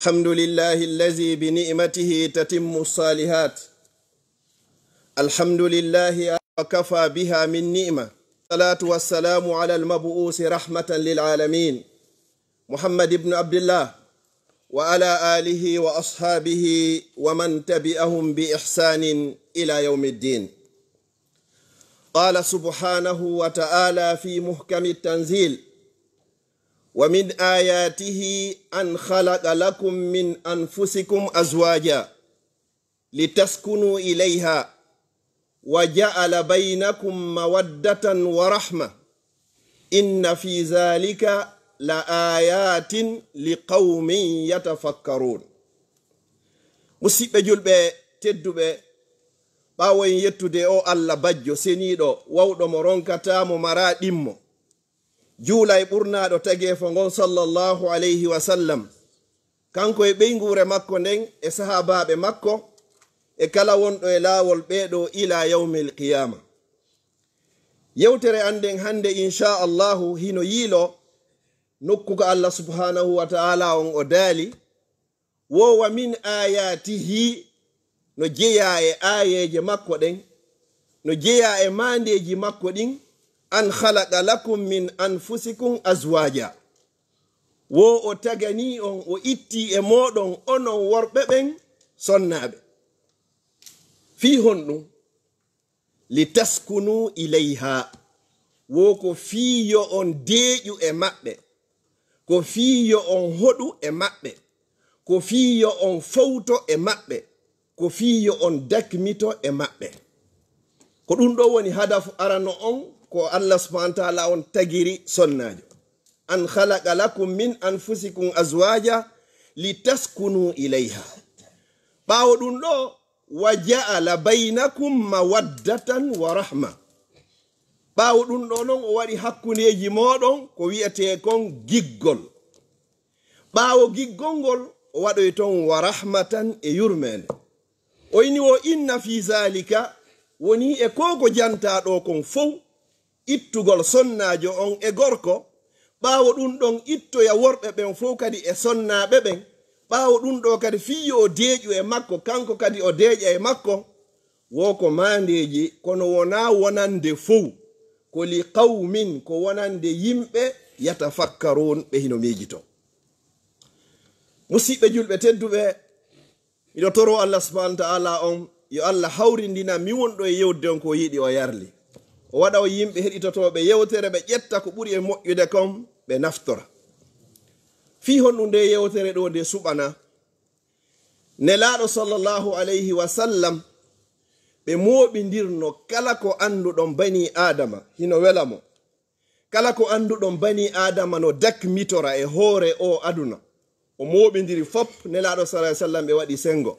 الحمد لله الذي بنعمته تتم الصالحات. الحمد لله وكفى بها من نعمة. الصلاة والسلام على المبعوث رحمة للعالمين محمد بن عبد الله وعلى آله وأصحابه ومن تبعهم بإحسان إلى يوم الدين. قال سبحانه وتعالى في محكم التنزيل: ومن آياته أن خلق لكم من أنفسكم أزواجا لتسكنوا إليها وجعل بينكم مودة ورحمة إن في ذلك لآيات لقوم يتفكرون. مسيبة جلبة تدبة باوين يتدي أو الله بجو سنيدو وودو مرونكتا ممرا دمو juulay ɓurnaɗo tagi fongon sallallahu alayhi wa sallam, kanko e ɓeygure makko nden e sahabaɓe makko e kala wonɗo e laawol ɓeɗo ila yawmil qiyama. Yewtere anden hande inchallahu hino yiilo nokkugo Allah subhanahu wa ta'ala on o daali wowa min ayatihi, no jeeya e ayeje makko ɗen, no jeeya e mandeji makko ɗin, an khalaqa lakum min anfusikum azwaja, wo o tagani on o itti e moɗon onon worɓe ɓen sonnaɓe fi honɗum litaskunu ilayha, wo ko fiyo on deeƴu e maɓɓe, ko fiyo on hoɗu e maɓɓe, ko fiyo on fowto e maɓɓe, ko fiyo on dakmito e maɓɓe. Ko ɗum ɗo woni hadafu arano on ko Allah subhanahu wa ta'ala on tagiri sonnajo. An khalaqa lakum min anfusikum azwaja litaskunu ilayha. Ɓawo ɗum ɗo wa ja'ala bainakum mawaddatan wa rahma. Ɓawo ɗum ɗo non o waɗi hakkundeji moɗon ko wi'ete kon giggol. Ɓawo giggol ngol o waɗoy ton wa rahmatan e yurmende. O ini wo inna fi zalika, woni e koko jantaɗo kon fow ittugol sonnajo on e gorko, ɓawo ɗum ɗon ittoya worɓe ɓen fof kadi e sonnaɓe ɓen, ɓawo ɗum ɗo kadi fiyo o deeƴu e makko, kanko kadi o deeƴa e makko, woko mandeji kono wona wonande fow, ko li qawmin, ko wonande yimɓe yatafakkarun ɓe hino miijito. Musidɓe julɓe tedduɓe, miɗo toro Allah subhanahu wa ta'ala on yo Allah hawrindina mi wonɗo e yewde on ko yiɗi o yarli, o waɗa o yimɓe heɗitotoɓe yewtere ɓe ƴetta ko ɓuri e moƴƴude kon ɓe naftora. Fi honɗum nde yewtere ɗo nde suɓana nelaɗo sallallahu alayhi wa sallam ɓe moɓidirno kala ko anduɗon bani adama hino wela mo, kala ko anduɗon bani adama no dakmitora e hoore o aduna, o moɓidiri fop nelaɗo sallallahu alayhi wa sallam ɓe waɗi sengo.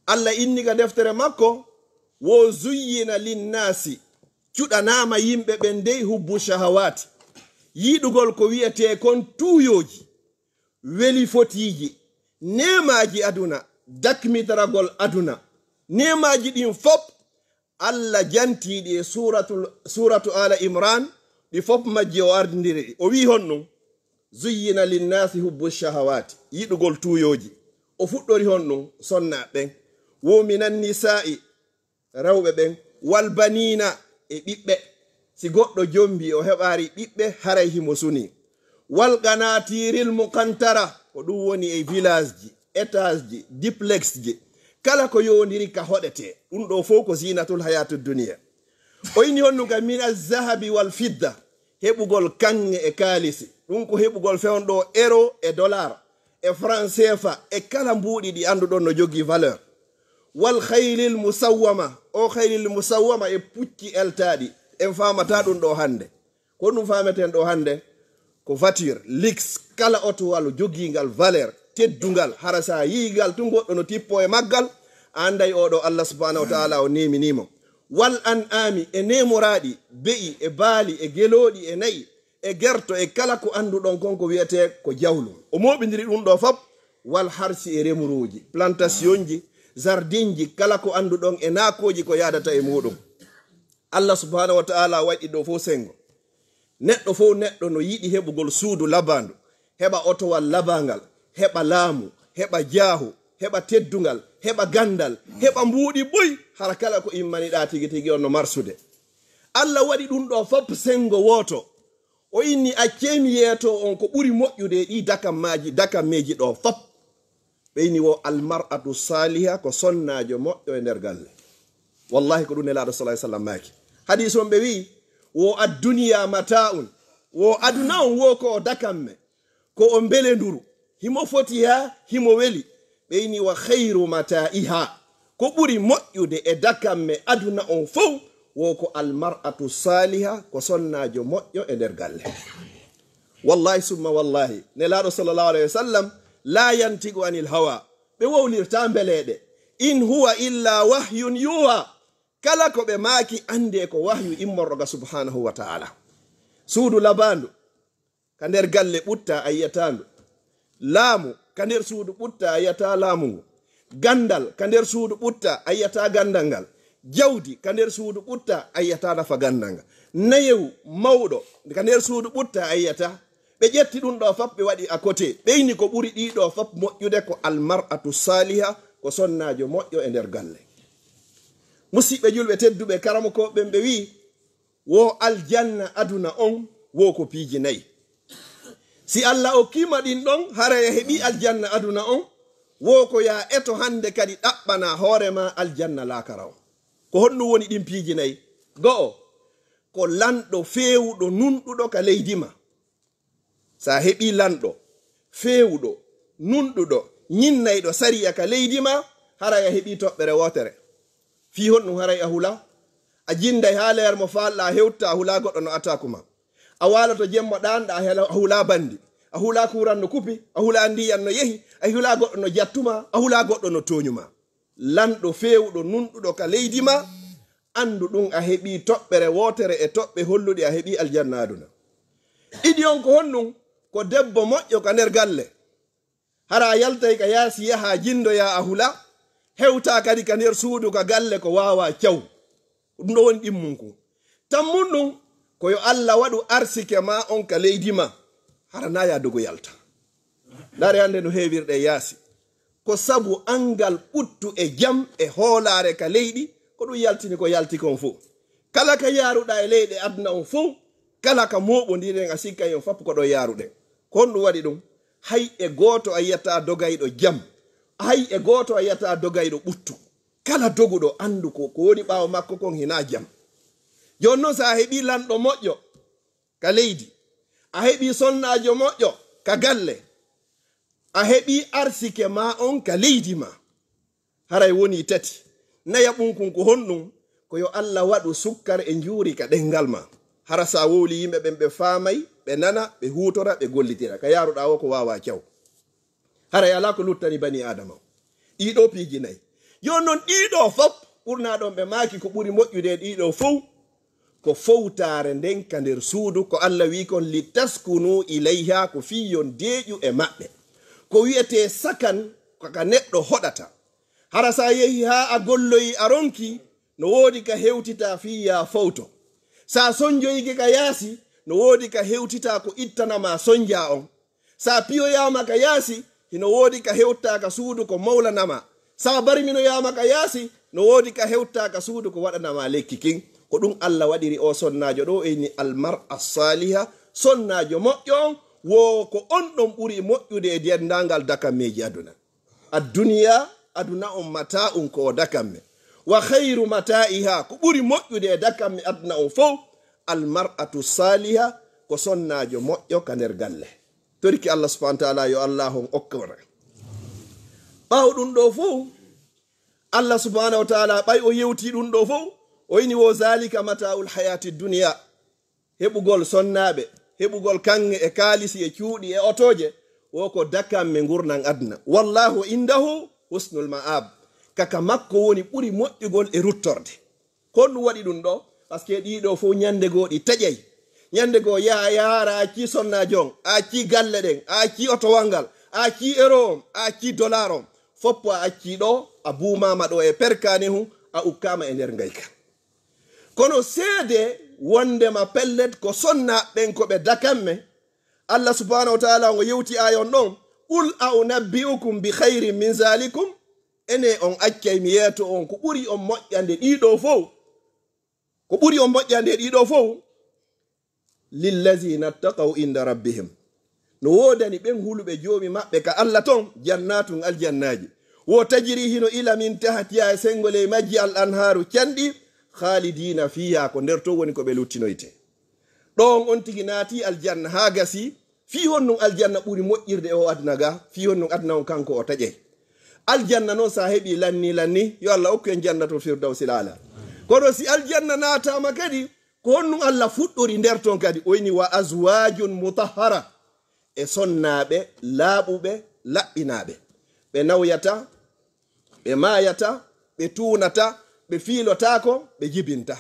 Allah inniga deftere makko wo zuyyina linnasi, cuɗanama yimɓe ɓen dey hubbu shahawati, yiɗugol ko wi'ete kon tuyoji, weli fotiji, nemaji aduna, dakmitaragol aduna, nemaji ɗin fop Allah jantiɗi e suratu ala imran ɗi fop majji o ardidiri. O wi honɗum zuyyina linnasi hubbu shahawati, yiɗugol tuyoji. O fuɗɗori honɗum sonnaɓen, wo minan nisa'i, rewɓe ɓen, wal banina e ɓiɓɓe, si goɗɗo jombi o heɓari ɓiɓɓe haray himo suni, wal qanatiril muqantara, ko ɗum woni e village ji, étage ji, duplex ji, kala ko yondiri ka hoɗete, ɗum ɗo fof ko zinatul hayatu duniya. O ini honnuga min azahabi wal fidda, heɓugol kange e kalisi, ɗum ko heɓugol fewnɗo euro e dollar e franc CFA e kala mbuɗi ɗi anduɗon no jogui valeur. Wal khaylil musawwama, o khaylil musawwama e pucci eltaɗi, en famata ɗum ɗo hande. Ko ɗum fameten ɗo hande ko voiture lix, kala otowal jogingal valeur teddungal, hara sa yigal tu goɗɗo no tippo e maggal, anday oɗo Allah subhanahu wa ta'ala o neminimo. Wal an'ami e nemoraɗi, be'i e baali e geloɗi e nayi e gerto e kala ko anduɗon kon ko wiyete ko jawlu, o moɓidiri ɗum ɗo fop. Wal harsi e remuruji, plantation ji, jardin ji, kala ko anduɗon e nakoji ko yadata e muɗum. Allah subhanahu wa ta'ala waɗi ɗo fo sengo. Neɗɗo fo neɗɗo no yiɗi heɓugol suudu labandu, heɓa otowal labangal, heɓa laamu, heɓa jaahu heɓa teddungal heɓa gandal heɓa mbuuɗi boy hara kala ko immaniɗa tigi tigi on no marsude. Allah waɗi ɗum ɗo fop sengo woto o inni accemi yeeto on ko ɓuri moƴƴude ɗi dakammeji ɗo fop ɓeyni wo almar'atu saliha ko sonnajo moƴƴo e nder galle. wallahi ko ɗum nelaɗo sallallahu alaihi wasallam maki hadis on ɓe wi wo adduniya mata'un wo aduna on wo ko o dakamme ko o mbelenduru himo foti ha himo weli ɓeyni wa khairu mata'iha ko ɓuri moƴƴude e dakamme aduna on fof wo ko almar'atu saliha ko sonnajo moƴƴo e nder galle. wallahi summa wallahi nelaɗo sallallahu alaihi wasallam la yantigu anil hawa ɓe wowlirta mbeleɗe in huwa illa wahyun yuha kala ko ɓe maaki ande ko wahyu immorɗoga subhanahu wa ta'ala. suudu labandu ka nder galle ɓutta ayyatandu, laamu ka nder suudu ɓutta ayyata laamu ngu, gandal ka nder suudu ɓutta ayyata gandal ngal, jawdi ka nder suudu ɓutta ayyata nafa gandal ngal, nayewu mawɗo ka nder suudu ɓutta ayyata. ɓe ƴetti ɗum ɗo fop ɓe waɗi a côté ɓeyni ko ɓuri ɗiɗo fop moƴƴude ko almar'atu saliha ko sonnajo moƴƴo e nder galle. musidɓe julɓe tedduɓe karamo ko ɓen ɓe wi wo aljanna aduna on wo ko piiji nayi. si Allah o kima ɗin ɗon hara ya heɓi aljanna aduna on wo ko ya eto hande kadi ɗaɓɓana hoorema aljanna lakara on. ko honɗum woni ɗin piiji nayi? go'o ko lanɗo fewuɗo nunɗuɗo ka leydi ma. sa heɓi lanɗo fewuɗo nunɗuɗo ñinnayɗo sariya ka leydi ma hara ya heɓi toɓɓere wotere fi honɗum haray a hula a jinday ha leer mo falɗa a hewtta a hula goɗɗo no atakuma a wala to jemmo ɗanɗa a hula bandi a hula kuran no kupi a hula ndiyan no yehi a hula goɗɗo no jattuma a hula goɗɗo no toñuma. lanɗo fewuɗo nunɗuɗo ka leydi ma andu ɗum a heɓi toɓɓere wotere e toɓɓe holluɗi a heɓi aljanna aduna. ɗiɗi on ko honɗum ko debbo moƴƴo ka nder galle hara a yaltay ka yaasi yaha jindoya a hula hewta kadi ka nder suudu ka galle ko wawa caw ɗum ɗo woni ɗimmum ku tammun ɗum koyo Allah waɗu arsike ma on ka leydi ma hara na yadugo yalta. dare hande no heewirɗe yaasi ko sabu angal ɓuttu e jam e hoolare ka leydi ko ɗum yaltini ko yalti kon fo. kala ka yaruɗa e leyɗe aduna on fo kala ka moɓodiren a sikka on fop ko ɗo yaruɗe. kon ɗum waɗi ɗum hay e goto a yiyata dogayɗo jam, hay e goto a yiyata dogayɗo ɓuttu. kala doguɗo andu ko woni ɓawo makko kon hina jam. joni noon sa a heɓi lanɗo moƴƴo ka leydi, a heɓi sonnajo moƴƴo ka galle, a heɓi arsike ma on ka leydi ma, haray woni tati. naya ɓunkun ko honɗum ko yo Allah waɗu sukkar e njuuri ka ɗengal ma hara sa wowli yimɓe ɓen ɓe faamay ɓe nana ɓe hutora ɓe gollitira ka yaruɗa wo ko wawa caw haray ala ko luttani bani adama ɗiɗo piiji nayyi. joni noon ɗiɗo fop ɓurna ɗon ɓe maaki ko ɓuri moƴƴude ɗiɗo fof ko fowtare nden ka nder suudu ko Allah wi kon li taskunu ilayha ko fiyon deeƴu e maɓɓe ko wiyete sakan kaka neɗɗo hoɗata. hara sa yehi ha a golloyi a ronki no woodi ka hewtita fiya fowto, sa sonjoyike ka yaasi no woodi ka hewtita ko ittanama sonja on, sa piyoyama ka yaasi hino woodi ka hewtta ka suudu ko mawlanama, sa barminoyama ka yaasi no woodi ka hewtta ka suudu ko waɗanama lekki kin. ko ɗum Allah waɗiri o sonnajo ɗo eni almar'a saliha sonnajo moƴƴo wo ko on ɗon ɓuri moƴƴude e dendangal dakammeji aduna. adduniya aduna on mata un ko dakamme wa khairu mata'iha ko ɓuri moƴƴude e dakamme aduna on fof almar'atu saliha ko sonnajo moƴƴo ka nder galle. torki Allah subhanahu wa ta'ala yo Allah on okkore ɓaw ɗum ɗo fof Allah subhanahu wa ta'ala ɓay o yewti ɗum ɗo fof o ini wo zalika mata'ul hayati duniya heɓugol sonnaɓe heɓugol kange e kaalisi e cuuɗi e otoje wo ko dakamme gurnan aduna. wallahu indahu husnul ma'ab kaka makko woni ɓuri moƴƴugol e ruttorde. honɗum waɗi ɗum ɗo par ce que ɗiɗo fof ñande goo ɗi taƴay. ñande goo yaha yahara a ci sonnajo on, a ci galle ɗen, a ci otowal ngal, a ci euro on, a ci dollar on, foppo a acci ɗo a buumama ɗo e perkani hu a ukkama e nder ngayka. kono seede wondema pellet ko sonna ɓen ko ɓe dakamme Allah subhanahu wa ta'ala ngo yewti ayon ɗon qul aunabbi'ukum bi khayrin min zalikum ene on accay mi yeeto on ko ɓuri on moƴƴande ɗiɗo fof ko ɓuri on moƴƴande ɗiɗo fof lillazina ttaqaw inda rabbihim no wodani ɓen huluɓe joomi maɓɓe ka Allah ton jannatun aljannaji wo tajiri hino ila min tahtiya e sengole majji al anharu canɗi khalidina fiha ko nder to woni ko ɓe luttinoyte ɗon on tigi naati aljanna ha gasi fi honnum aljanna ɓuri moƴƴirde o aduna ga fi honnum aduna on kanko o taƴe aljanna noon sa heɓi lanni yo Allah okku en jannatul firdawsil ala kono si aljanna naatama kadi ko honnum Allah fuɗɗori nder ton kadi oyni wa azwajun mutahhara e sonnaɓe laaɓuɓe laɓɓinaɓe ɓe nawyata ɓe mayata ɓe tunata ɓe fiilotako ɓe jibinta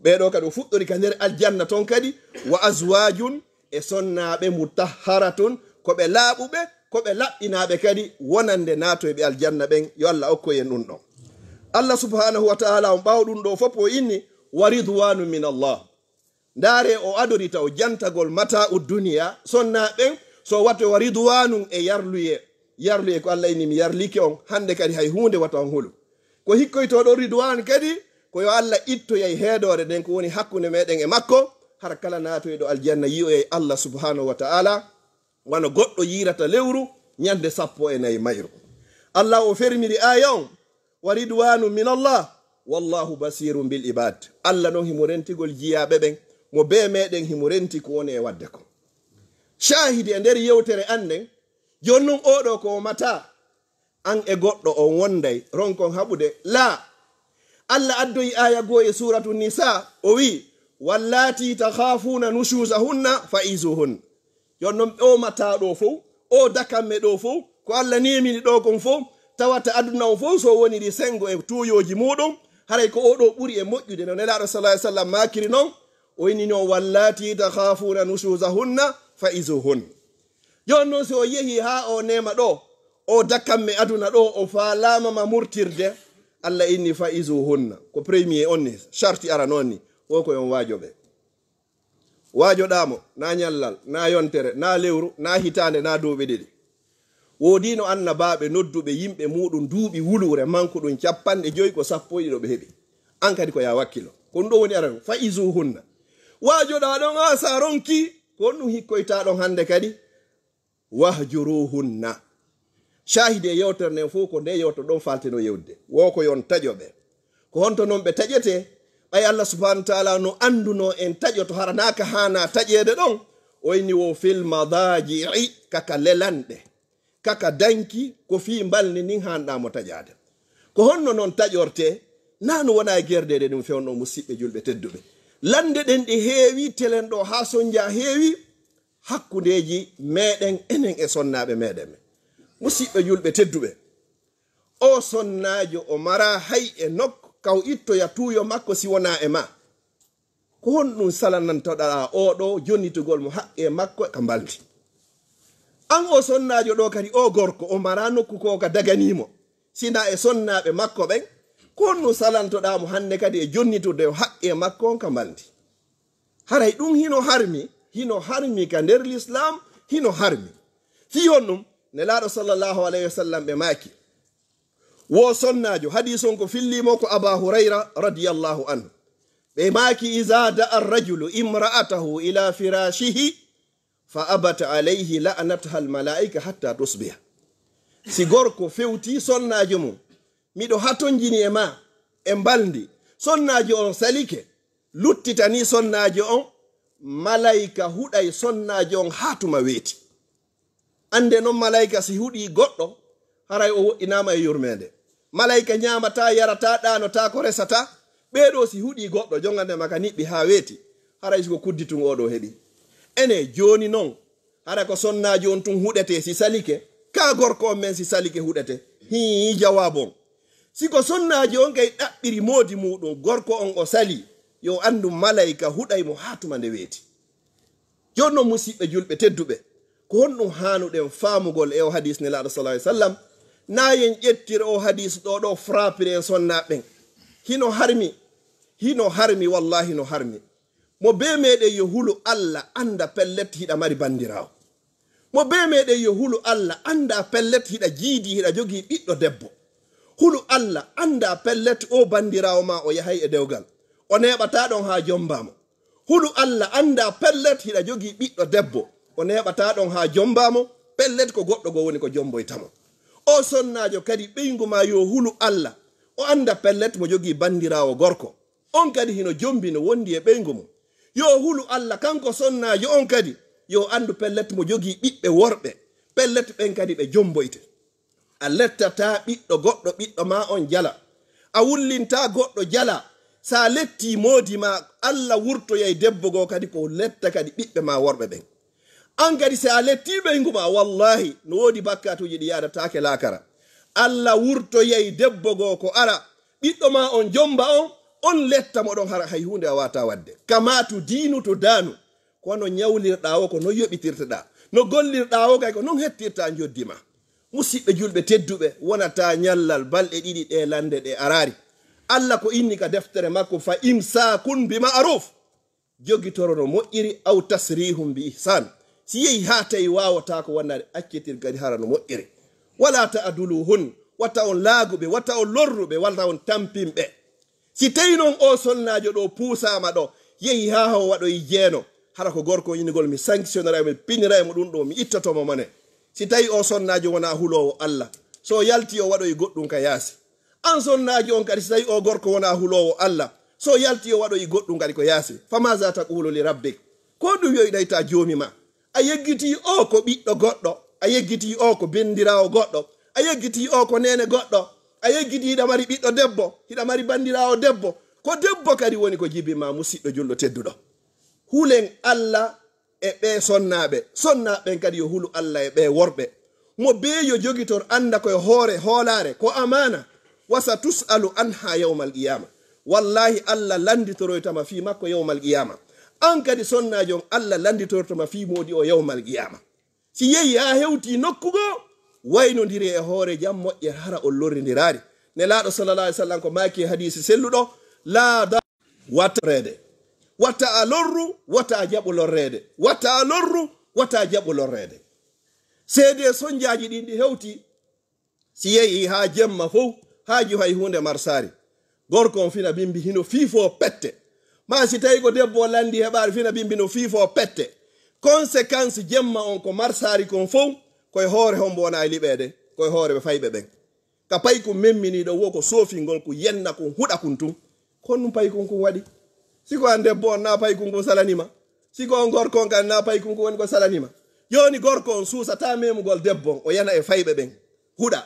ɓeɗo kadi o fuɗɗori ka nder aljanna ton kadi wa azwajun e sonnaɓe mutahharatun koɓe laaɓuɓe koɓe laɓɓinaɓe kadi wonande natoyɓe aljanna ɓen yo Allah okkoyen ɗum ɗon Allah subhanahu wa ta'ala on ɓawɗum ɗo fof o inni wa ridwanu min Allah ndaare o adorita o jantagol mata duniya sonnaɓen so wato wa ridwanum e yarluye ko Allah inni mi yarlike on hande kadi hay hunde wata on hulu ko hikkoytoɗo ridwan kadi ko yo Allah ittoyay heedore ɗen ko woni hakkunde meɗen e makko har kala natoyɗo aljanna yi'oye Allah subhanahu wa ta'ala wano goɗɗo yirata lewru ñande 14 mayru Allah o fermiri aya on wa ridwanu min Allah wallahu basirun bil ibad Allah non himo rentigol jiyaɓe ɓen mo be meɗen himo renti ko woni e wadde ko shahidi e nder yewtere anden jonnon oɗo ko mata an e goɗɗo on wonday ronkon haɓude la Allah addoyi aya goo e suratu nisa o wi wallati takhafuna nushuzahunna fa'izuhunna jonnon o mataɗo fof o dakanme ɗo fof ko Allah nemini ɗo kon fof tawata aduna o fof so woniri sengo e tuyoji muɗum haray ko oɗo ɓuri e moƴƴude no nelaɗo sallallahu alaihi wasallam makiri noon o innino wallati takhafuna nushuzahunna fa'izuhunna jonnon so o yehi ha o nema ɗo o dakanme aduna ɗo o faalamama murtirde Allah inni fa'izuhunna ko premier on ni sharti ara noon ni o ko yon waajoɓe waajoɗamo na ñallal na yontere na lewru na hitande na duuɓi ɗiɗi woodino annabaɓe nodduɓe yimɓe muɗum duuɓi wulure manko ɗum 50 ko 11 ɓe heɓi an kadi ko ya wakkilo ko ɗum ɗo woni aran fa'izuhunna waajoɗa ɗon a sa ronki ko ɗum hikkoyta ɗon hande kadi wahjuruhunna shahide yewtere nden fof ko nde yewto ɗon faltino yewde wo ko yon taƴoɓe ko honto noon ɓe taƴete ɓay Allah subhanahu wa ta'ala no anduno en taƴoto haranaka hana taƴede ɗon o inni wo fil madaji'i kaka lelanɗe kaka danki ko fi mbalni nin hanɗamo taƴade ko honno noon taƴorte nanu wona e gerdede ɗum fewno musidɓe julɓe tedduɓe lande ɗen ɗe heewi telen ɗo ha sonja heewi hakkudeji meɗen enen e sonnaɓe meɗen musidɓe julɓe tedduɓe o sonnajo o mara hay e nokko kaw ittoya tuyo makko si wona e ma ko honɗum salanantoɗa oɗo jonnitugol mo haqqe makko ka mbaldi an o sonnajo ɗo kadi o gorko o mara nokku ko ka daganimo sina e sonnaɓe makko ɓen ko honɗum salantoɗamo hande kadi e jonnitude haqqe makko ka mbaldi haray ɗum hino harmi ka nder l'islam hino harmi fi honɗum nelaɗo sallallahu alayhi wa sallam ɓe maki wo sonnajo hadis on ko fillimo ko aba hurayra radiyallahu anhu ɓe maki iza da'a ar-rajulu imra'atahu ila firashihi fa abata alayhi la'anatha al-mala'ika hatta tusbiha si gorko fewti sonnajo mum miɗo hatonjini e ma e mbaldi sonnajo on salike luttitani sonnajo on malaika huɗay sonnajo on hatuma weeti ande noon malaika si huɗi goɗɗo haray o woɗɗinama e yurmede malaika ñamata yarata ɗanota ko resata ɓeɗo si huɗi goɗɗo jongande maka niɓɓi ha weeti haray siko kudditun oɗo heɓi ene joni noon hara ko sonnajo on tun huɗete si salike ka gorko on men si salike huɗete hi jawabon siko sonnajo on kay ɗaɓɓiri moodi muɗum gorko on o sali yo andu malaika huɗay mo hatuma nde weeti jonno musidɓe julɓe tedduɓe ko honɗum hanuɗen famugol e o hadis nelaɗo sallallahu alaihi wasallam na yen ƴettir o hadis ɗo frappire en sonnaɓen hino harmi wallahi no harmi mo be meɗen yo hulu Allah anda pellet hiɗa mari bandirawo mo be meɗen yo hulu Allah anda pellet hiɗa jiidi hiɗa jogi ɓiɗɗo debbo. Hulu Allah anda pellet o bandirawo ma o yahay e dewgal o neɓata ɗon ha jombamo. Hulu Allah anda pellet hiɗa jogi ɓiɗɗo debbo o neɓata ɗon ha jombamo, pellet ko goɗɗo go woni ko jomboytamo. O sonnajo kadi ɓeygu ma yo hulu Allah o anda pellet mo jogi bandirawo gorko, on kadi hino jombi no wondi e ɓeygu mum. Yo hulu Allah kanko sonnajo on kadi yo andu pellet mo jogi ɓiɓɓe worɓe, pellet ɓen kadi ɓe jomboyte. A lettata ɓiɗɗo goɗɗo ɓiɗɗo ma on jala, a wullinta goɗɗo jala. Sa letti modi ma Allah wurtoyay debbo go kadi ko letta kadi ɓiɓɓe ma worɓe ɓen. An kadi sa letti ɓeygu ma wallahi no wodi bakkatuji ɗi yadatake lakara. Allah wurtoyay debbo go ko ara ɓiɗɗo ma on jomba on letta moɗon hara hay hunde a wata wadde. Kamatu dinu to danu kono nyawlirɗa o ko no yoɓitirteɗa, no gollirɗa o kay ko non hettirta joddi ma. Musidɓe julɓe tedduɓe wonata nyallal balɗe ɗiɗi ɗe lande ɗe arari. Allah ko inni ka deftere makko fa imsakun bi ma'ruf, jogitorono moƴƴiri aw tasrihum bi ihsan. Si yehi ha tawi wawata ko wonnade accitirgadi hara no moƴƴiri. Wala ta'duluhun, wata on laaguɓe, wata on lorruɓe, wata on tampinɓe. Si tawi noon o sonnajo ɗo puusama ɗo yehi ha o waɗoyi jeeno, hara ko gorko yinigol mi sanctionnera mi pinira mo ɗum ɗo mi ittotomo mane. Si tawi o sonnajo wona hulowo Allah, so yalti o waɗoyi goɗɗum ka yaasi. An sonnajo on kadi si tawi o gorko wona hulowo Allah, so yalti o waɗoyi goɗɗum kadi ko yaasi. Famaza taqulu li rabbik, ko ɗum yoyiɗayta jomi ma. A yeggiti o ko ɓiɗɗo goɗɗo, a yeggiti o ko bendirawo goɗɗo, a yeggiti o ko nene goɗɗo, a yeggiti hiɗa mari ɓiɗɗo debbo, hiɗa mari bandirawo debbo, ko debbo kadi woni ko jibi ma. Musidɗo julɗo tedduɗo, hulen Allah e ɓe sonnaɓen kadi yo hulu Allah e ɓe worɓe. Mo be yo jogitor anda koye hoore hoolare ko amana, wasa tusalu anha yawmal qiyama. Wallahi Allah landitoroytama fi makko yawmal qiyama. An kadi sonnajo on Allah landitortoma fi modi o yawmal qiyama. Si yehi ha hewti nokkugo waynodiri e hoore jam moƴƴere hara on lorrindirari. Nelaɗo sallallahu alaihi wasallam ko maki hadisi selluɗo, la da wata rede, wata a lorru wata jaɓu lorrede, wata a lorru wata jaɓu lorrede. Seede sonjaji ɗin ɗi hewti si yehi ha jemma fof haji hay hunde marsari, gorko on fina bimbi hino fifo pette. Ma si tawi ko debbo landi heɓari fina bimbi no fifo pette. Conséquence jemma on ko marsari kon fof koye hoore hombo wona e liɓede, koye hoore ɓe fayɓe ɓen. Ka pay ko memminiɗo wo ko soofingol ko yenna kon huɗa kun tum, kon ɗum pay kon waɗi. Siko an debbo on na pay kon salanima, siko on gorko on kan na pay kon woni ko salanima. Yoni gorko on suusata memugol debbo o yana e fayɓe ɓen huɗa.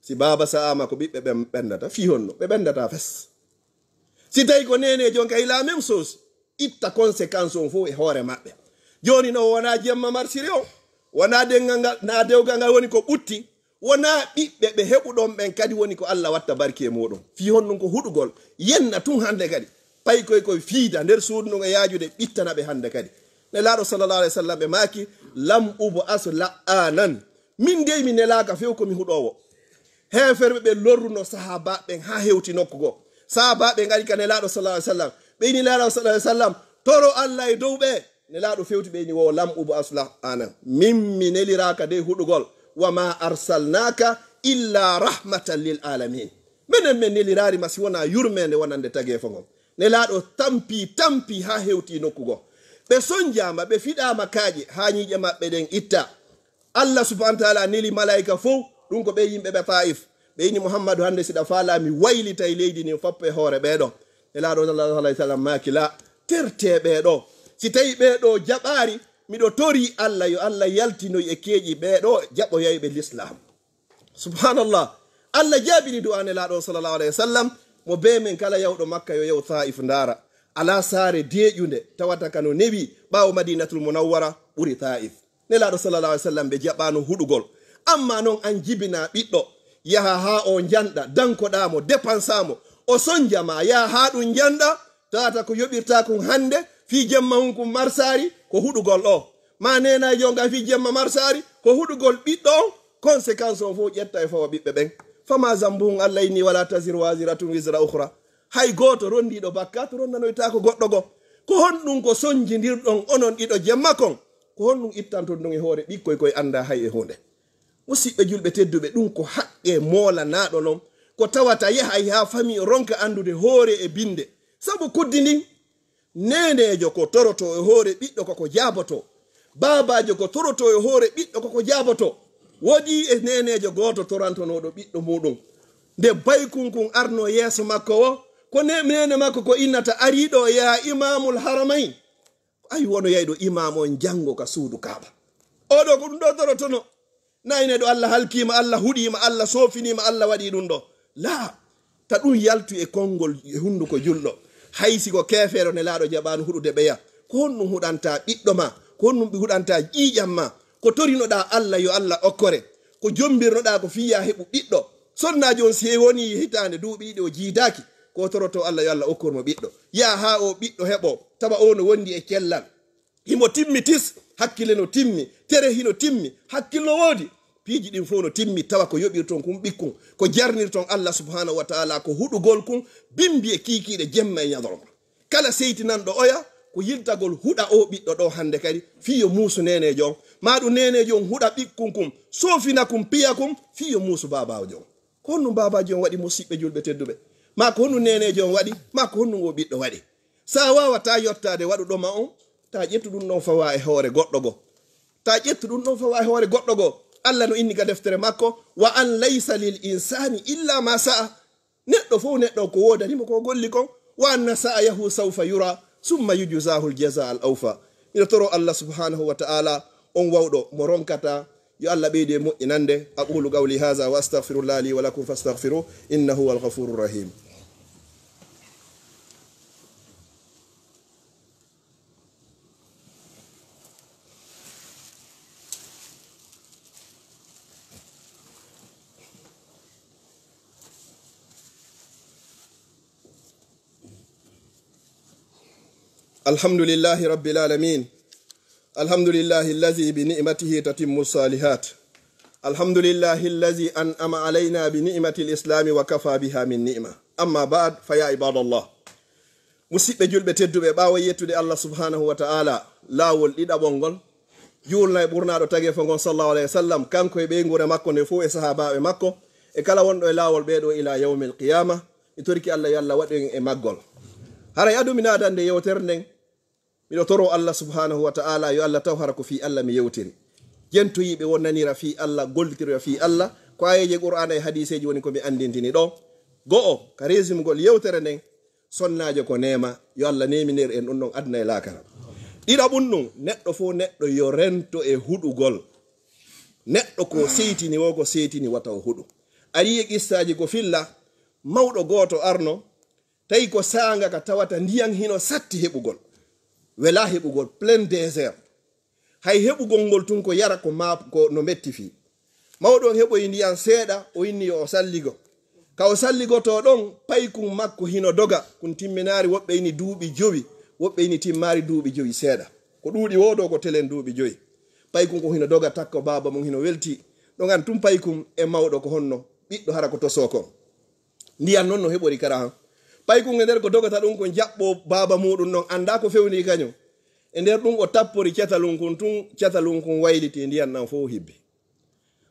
Si baba sa'ama ko ɓiɓɓe ɓen ɓendata fi honno ɓe ɓendata fes. Si tawi ko nenejo on kay la même chose, itta conséquence on fof e hoore maɓɓe. Joni no wona jemma marsiri o, wona dengal ngal, na dewgal ngal woni ko ɓutti, wona ɓiɓɓe ɓe heɓuɗon ɓen kadi woni ko Allah watta barki e muɗum. Fi honnon ko huɗugol yenna tun hande kadi pay koye fiida nder suudu no e yaajude ɓittana ɓe hande kadi. Nelaɗo sallallahu alaihi wasallam ɓe maki lam ubu as la'anan, min dey mi nelaka few komi huɗowo. Heferɓe ɓe lorruno sahaba ɓen ha hewti nokkugo. Sahaba ɓe ngari ka nelaɗo sallallahu alaihi wasallam, ɓeyni nelaɗo sallallahu alaihi wasallam toro Allah e dow ɓe. Nelaɗo fewti ɓeyni wo lam ubu as la'anan, min mi neliraka de huɗugol, wa ma arsalnaka illa rahmatan lil alamin. Menen men nelirari masi wona yurmende wonande tagefo ngon. Nelaɗo tampi ha hewti nokkugo. Ɓe sonjama ɓe fiɗama kaaƴe ha ñiƴe maɓɓe ɗen itta. Allah subhanahu wa ta'ala neli malaika fof ɗum ko ɓe yimɓe ɓe Taif. Ɓeyni Muhammadu hande siɗa faalami waylita e leydi ni foppe hoore ɓeɗo. Nelaɗo sallallahu alaihi wasallam makila terte ɓeɗo. Si tawi ɓeɗo jaɓari miɗo tori Allah yo Allah yaltinoy e keeƴi ɓeɗo jaɓoyayɓe l'islam. Subhanallah, Allah jaabini du'a nelaɗo sallallahu alaihi wasallam mo be men kala yawɗo Makka yo yaw Taif ndara. Ala saare deƴude tawata kano newi ɓawo Madinatul Munawwara ɓuri Taif. Nelaɗo sallallahu alaihi wasallam ɓe jaɓano huɗugol. Amma noon an jibina ɓiɗɗo yaha ha o janɗa dankoɗamo dépensamo o sonjama yaha ha ɗum janɗa tawata ko yoɓirta kon hande fi jemma hun kum marsari ko huɗugol ɗo. Ma nenajo ngam fi jemma marsari ko huɗugol ɓiɗɗo on, conséquence on fof ƴetta e fawa ɓiɓɓe ɓen. Fama zambuhum Allah inni wala taziru waziratun wizra ukhra. Hay goto rondiɗo bakka to ronnanoyta ko goɗɗo go. Ko honɗum ko sonjidirɗon onon ɗiɗo jemma kon, ko honnum ittanton ɗon e hoore ɓikkoy koye anda hay e hunde. Musidɓe julɓe tedduɓe, ɗum ko haqqe molanaɗo non ko tawata yahay ha fami ronka andude hoore e binde. Sabu kuddi ndin nenejo ko toroto e hoore ɓiɗɗo koko jaboto, babajo ko toroto e hoore ɓiɗɗo koko jaboto. Woodi e nenejo goto torantonoɗo ɓiɗɗo muɗum, nde baykunkun arno yeeso makko o, ko nene makko ko innata ariɗo ya imamul haramain. Ayi wono yayɗo imam on jango ka suudu kaaba. Oɗo ko ɗum ɗo torotono. Nayne ɗo Allah halkima, Allah huɗima, Allah sofinima, Allah waɗi ɗum ɗo. La, ta ɗum yaltu e konngol e hunduko julɗo. Haysi ko kefero ne laaɗo jaɓanu huɗude ɓeya. Ko honɗum huɗanta ɓiɗɗo ma, ko honɗum huɗanta ƴiƴam ma, ko torinoɗa Allah yo Allah okkore, ko jombirnoɗa ko fiya heɓu ɓiɗɗo. Sonnajo on si woni hitande duuɓi ɗi o jiidaki, ko toroto Allah yo Allah okkormo ɓiɗɗo. Ya ha o ɓiɗɗo heɓo, tawa o no wondi e kellal. Himo timmi tis, hakkille no timmi, tere hino timmi, hakkille woodi. Piiji ɗin fof no timmi, tawa ko yoɓirton kum ɓikkun, ko jarnirton Allah subhanahu wa ta'ala, ko huɗugol kun bimbi e kiikiiɗe jemma e ñadorma. Kala seytinanɗo oya ko yiltagol huɗa o ɓiɗɗo ɗo hande kadi fiyo muusu nenejo on, maɗum nenejo on huɗa ɓikkun kum, sofina kum, piya kum, fiyo muusu babajo on. Ko honnum babaji on waɗi musidɓe julɓe tedduɓe, ma ko honnum nenejo on waɗi, ma ko honnum o ɓiɗɗo waɗi. Sa wawata yottade waɗuɗoma on, ta ƴettu ɗum ɗon fawa e hoore goɗɗo go, ta ƴettu ɗum ɗon fawa e hoore goɗɗo go. Allah no inni ka deftere makko, wa an laysa lil insani illa ma sa'a. Neɗɗo fof neɗɗo ko wodanimo ko golli kon, wa anna sa'ayahu sawfa yura summa yujzahu aljaza al awfa. Miɗo toro Allah subhanahu wa ta'ala on wawɗo mo ronkata yo Allah ɓeyde moƴƴinande. Aqulu qawli hadha wa astaghfirullah li wa lakum fastaghfiruh innahu huwal ghafurur rahim. الحمد لله رب العالمين الحمد لله الذي بنعمته تتم الصالحات الحمد لله الذي أنعم علينا بنعمة الإسلام وكفى بها من نعمة أما بعد فيا عباد الله musidɓe julɓe tedduɓe ɓaawo yettude Allah subhanahu wa ta'ala laawol ɗiɗaɓol juulna e ɓurnaɗo tagi fo ngon sallallahu alayhi wa sallam kanko e ɓeygure makko nde fof e sahabaɓe makko e kala wonɗo e laawol ɓeɗo ila yawmil qiyama e torki Allah yo Allah waɗen e maggol. Hara yaduminadande yewtere nden miɗo toro Allah subhanahu wa ta'ala yo Allah taw hara ko fi Allah mi yewtiri jentoyiɓe wonnanira fi Allah, gollitira fi Allah, ko ayeje qur'ana e hadiseji woni komi andintini ɗo. Go'o ka resumugol yewtere nden, sonnajo ko nema yo Allah neminir en ɗum ɗon adna e lakara. ɗiɗaɓum ɗum, neɗɗo fo neɗɗo yo rento e huɗugol. Neɗɗo ko seytini wo ko seytini wata o huɗu. Ari e qissaji ko filla, mawɗo goto arno tawi ko sanga ka tawata ndiyan hino satti heɓugol, wela heɓugol, plein désert, hay heɓugol ngol tun ko yara ko ko no metti fi. Mawɗo on heɓoyi ndiyan seeɗa, o inni yo o salligo. Ka o salligoto ɗon paykum makko hino doga, kun timminari woɓɓe ini duuɓi 5, woɓɓe ini timmari duuɓi 5 seeɗa, ko ɗuuɗi wodo ko telen duuɓi 5. Paykum ko hino doga takko baba mum hino welti. Ɗon an tum paykum e mawɗo ko honno ɓiɗɗo hara ko toso kon. Ndiyan non no heɓori kara han. Paykum e nder ko dogata ɗum ko jaɓɓo baba muɗum non anda ko fewni kañum. E nder ɗum o tappori cetalum kun tun, cetalum kun wayliti ndiyan nan fof hibbi.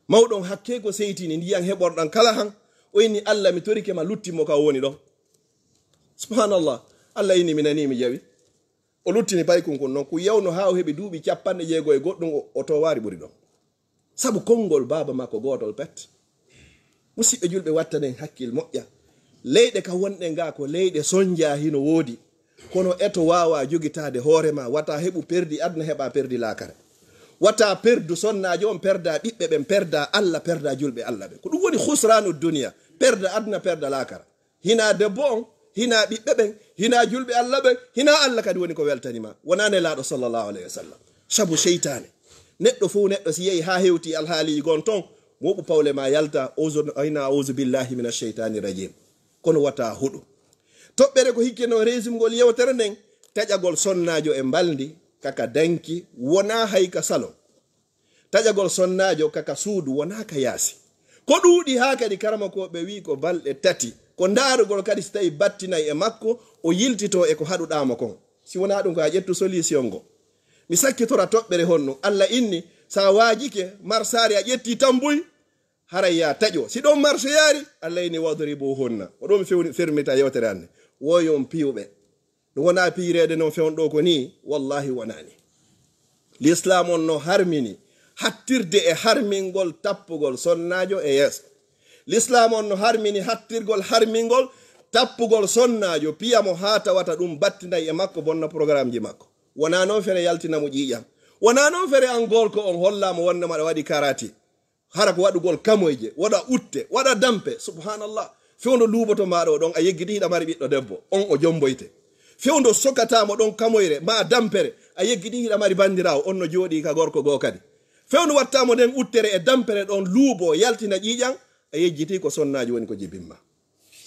Mawɗon hakke ko seytini ndiyan heɓorɗan kala han, o inni Allah mi torike ma luttimo ka woni ɗon. Subhanallah, Allah inni mi nani mi jawi. O luttini paykum kun non, ku yawno ha o heɓi duuɓi 60 e goɗɗum o to wari ɓuri ɗon. Sabu konngol baba makko gotol pet. Musidɓe julɓe wattanen hakkil moƴƴa. Leyɗe ka wonɗe nga ko leyɗe sonja hino woodi, kono eto wawa jogitade hoorema, wata heɓu perdi adna heɓa perdi lakare. Wata perdu sonnajo on, perda ɓiɓɓe ɓen, perda Allah, perda julɓe Allah ɓe. Ko ɗum woni khusranu dunya, perda adna, perda lakara. Hina debbo on, hina ɓiɓɓe ɓen, hina julɓe Allah ɓen, hina Allah kadi woni ko weltanima, wonane laaɗo sallallahu alayhi wa sallam. Sabu seytane, neɗɗo fo neɗɗo si yehi ha hewti alhaali gon ton, moɓu pawle ma yalta ayna auzu billahi minash shaitani rajim, kono wata huɗu. Toɓɓere ko hikkeno resumgol yewtere nden, taƴagol sonnajo e mbaldi kaka danki wona hay ka salon, taƴagol sonnajo kaka suudu wona ka yaasi. Ko ɗuuɗi ha kadi karama ko ɓe wi ko balɗe 3, ko ndaarugol kadi so tawi battinayi e makko o yiltito e ko haɗuɗama kon. Si wona ɗum ko a ƴettu solution ngo, mi sakkitora toɓɓere honno Allah inni sa waajike marsari a ƴetti tambuy haray ya taƴo si ɗon marché yaari Allah inni wadribu honna o ɗon fermita yewtere hande woyon piwɓe ɗum wona piirede noon fewnɗo ko ni wallahi wonani l'islam on no harmini hattirde e harmingol tappugol sonnajo e yeeso l'islam on no harmini hattirgol harmingol tappugol sonnajo piyamo ha tawata ɗum battiday e makko bonna programme ji makko wona noon fere yaltinamo ƴiƴam wona noon fere an golko on hollamo wonnema ɗa waɗi karati hara ko waɗugol kamoyje waɗa utte waɗa dampe subhanallah fewndo luuboto maɗa o ɗon a yeggiti hiɗa mari ɓiɗɗo debbo on o jomboyte fewndo sokatamo ɗon kamoyre ma dampere a yeggiti hiɗa mari bandirawo on no jooɗi ka gorko goo kadi fewndo wattamo nden uttere e dampere ɗon luubo yaltina ƴiƴam a yejjiti ko sonnaji woni ko jibinma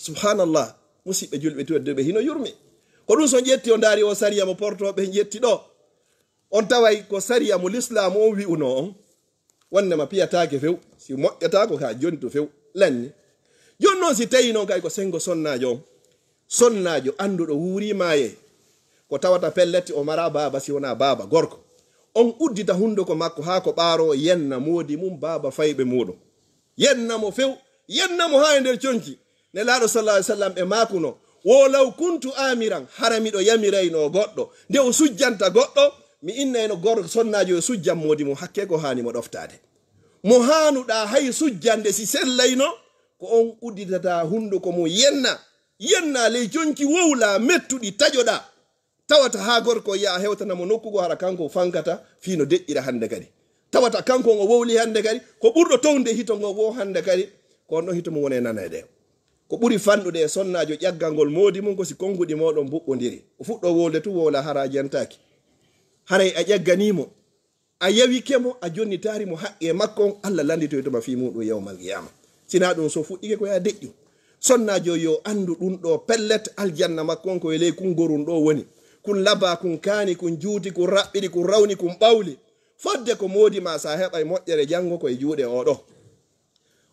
subhanallah musidɓe julɓe tedduɓe hino yurmi ko ɗum so ƴetti o daari o sariya mo portoɓe ƴetti ɗo on taway ko sariya mo l'islam on wi'uno on wonnema piyatake few si moƴƴatako ka joni to few lanni joni noon si tawi noon kay ko sengo sonnajo on sonnajo anduɗo wuurimaye ko tawata pelleti o mara baba si wona baba gorko on uddita hunduko makko ha ko ɓaaro yenna moodi mum baba fayɓe muɗum yennamo few yennamo ha e nder conki nelaɗo sallallahu alaihi wasallam e makuno wolaw kuntu amiran haramiɗo yamirayno goɗɗo nde o sujjanta goɗɗo mi innayno gorko sonnajo e sujjan moodi mum hakke ko hani mo ɗoftade mo hanuɗa hay sujjande si sellayno ko on udditata hunduko mum yenna ley conki wowla mettuɗi taƴoɗa tawata ha gorko yiya hewtanamo nokkugo hara kanko fankata fino deƴƴira hande kadi tawata kanko ngo wowli hande kadi ko ɓurɗo towde hito ngo wo hande kadi ko on ɗo hito mum wone nanede ko ɓuri fanɗude e sonnajo ƴaggal ngol moodi mum ko si konguɗi moɗon mbuɓɓodiri o fuɗɗo wolde tu wowla haraji yantaki haray a ƴagganimo a yawikemo a jonnitarimo haqqe makko on Allah landitoytoma fi muɗum yawmal qiyama sina ɗum so fuɗɗike ko ya deƴƴu sonnajo yo andu ɗum ɗo pellet aljanna makko on ko e ley kungorun ɗo woni kun laba kun kaani kun juuti kun raɓɓiɗi kun rawni kun ɓawli fodde ko moodi ma sa heɓa e moƴƴere janngo koye juuɗe oɗo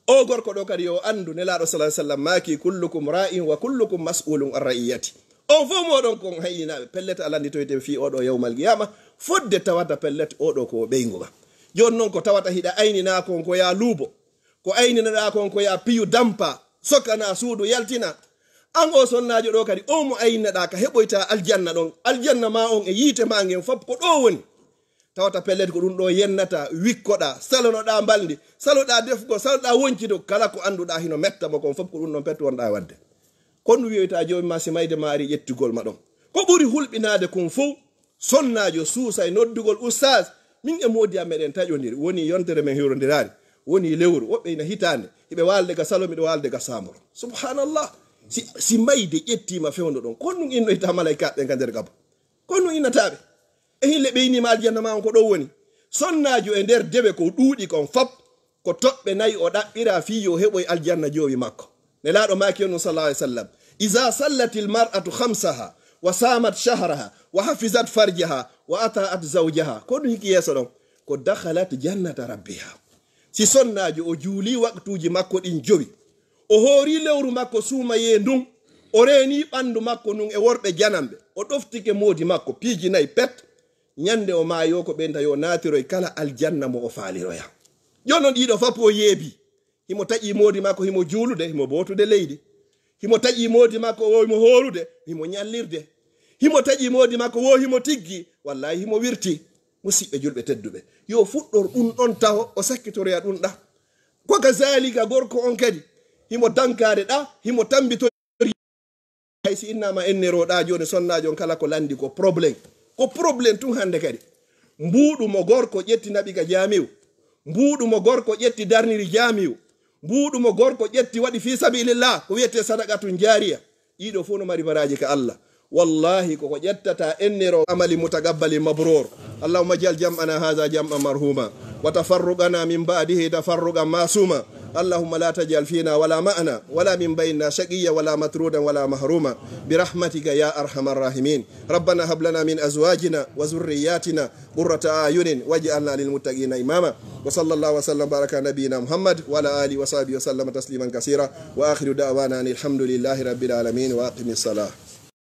o gorko ɗo kadi yo andu nelaɗo sallallahu alaihi wasallam maki kullukum ra'in wa kullukum mas'ulun an ra'iyati on fo moɗon kon hayyinaɓe pellet alanditoyten fi oɗo yawmal qiyama fodde tawata pellet oɗo ko ɓeyguba joni noon ko tawata hiɗa aynina kon ko ya luubo ko ayninaɗa kon ko ya piyu dampa sokana suudu yaltina an o sonnajo ɗo kadi o mo ayninaɗa ka heɓoyta aljanna ɗon aljanna ma on e yiite ma ngen fop ko ɗo woni tawata pellet ko ɗum ɗo yennata wikkoɗa salonoɗa mbaldi saloɗa defgo saloɗa woncito kala ko anduɗa hino mettamo kon fop ko ɗum ɗon petto wonɗa wadde kon ɗum wiyoyta jomum ma si mayde ma ari ƴettugol ma ɗon ko ɓuri hulɓinade kon fof sonnajo suusa e noddugol oustage min e moodi am meɗen taƴodiri woni yontere men hewrodirari woni lewru woɓɓe ina hitande hiɓe walde ga salo miɗo walde ga samoro subhanallah si mayde ƴettima fewndo ɗon kon ɗum innoyta malaikaɓe ga nder gaba kon ɗum innataɓe e hille ɓeynima aljanna ma on ko ɗo woni sonnajo e nder deɓe ko ɗuuɗi kon fop ko toɓɓe nayi o ɗaɓɓira fi yo heɓoye aljanna jowi makko nelaɗo maki on sallallahu alaihi wasallam iza sallati lmar'atu khamsaha wa samat shahraha wa hafizat farjaha wa ata'at zawjaha ko ɗum hiki yeeso ɗon ko dakhalat jannata rabbiha si sonnajo o juuli waktuji makko ɗin jowi o hoori lewru makko suumaye ndun o reeni ɓandu makko ndun e worɓe janamɓe o ɗoftike moodi makko piiji nayi pet ñande o maayo ko ɓenta yo naatiroy kala aljanna mo o faaliroya jonon ɗiɗo fop o yeebi himo taƴi moodi makko himo juulude himo bootude leydi himo taƴi moodi makko o himo hoorude himo ñallirde himo taƴi moodi makko wo himo tiggi wallahi himo wirti musidɓe julɓe tedduɓe yo fuɗɗor ɗum ɗon taho o sakkitoreya ɗum ɗa ko ka zalika gorko on kadi himo dankade ɗa himo tambitori hay si innama enneroɗa joni sonnajo on kala ko landi ko probléme tun hande kadi mbuɗu mo gorko ƴetti naɓi ka jamiw mbuɗu mo gorko ƴetti darniri jamiw mbuɗu mo gorko ƴetti waɗi fi sabilillah ko wiyete sadaqatun jariya ɗiɗo fof no mari baraji ka Allah wallahi koko ƴettata ennero amali mutagabbali mabrur allahumma jal jam'ana hadha jam'an marhuma wa tafarruqana min ba'dihi tafarruqan masuma اللهم لا تجعل فينا ولا معنا ولا من بيننا شقيا ولا مطرودا ولا محروما برحمتك يا أرحم الراحمين ربنا هب لنا من أزواجنا وذرياتنا قرة أعين واجعلنا للمتقين إماما وصلى الله وسلم بارك على نبينا محمد وعلى آله وصحبه وسلم تسليما كثيرا وآخر دعوانا أن الحمد لله رب العالمين وأقم الصلاة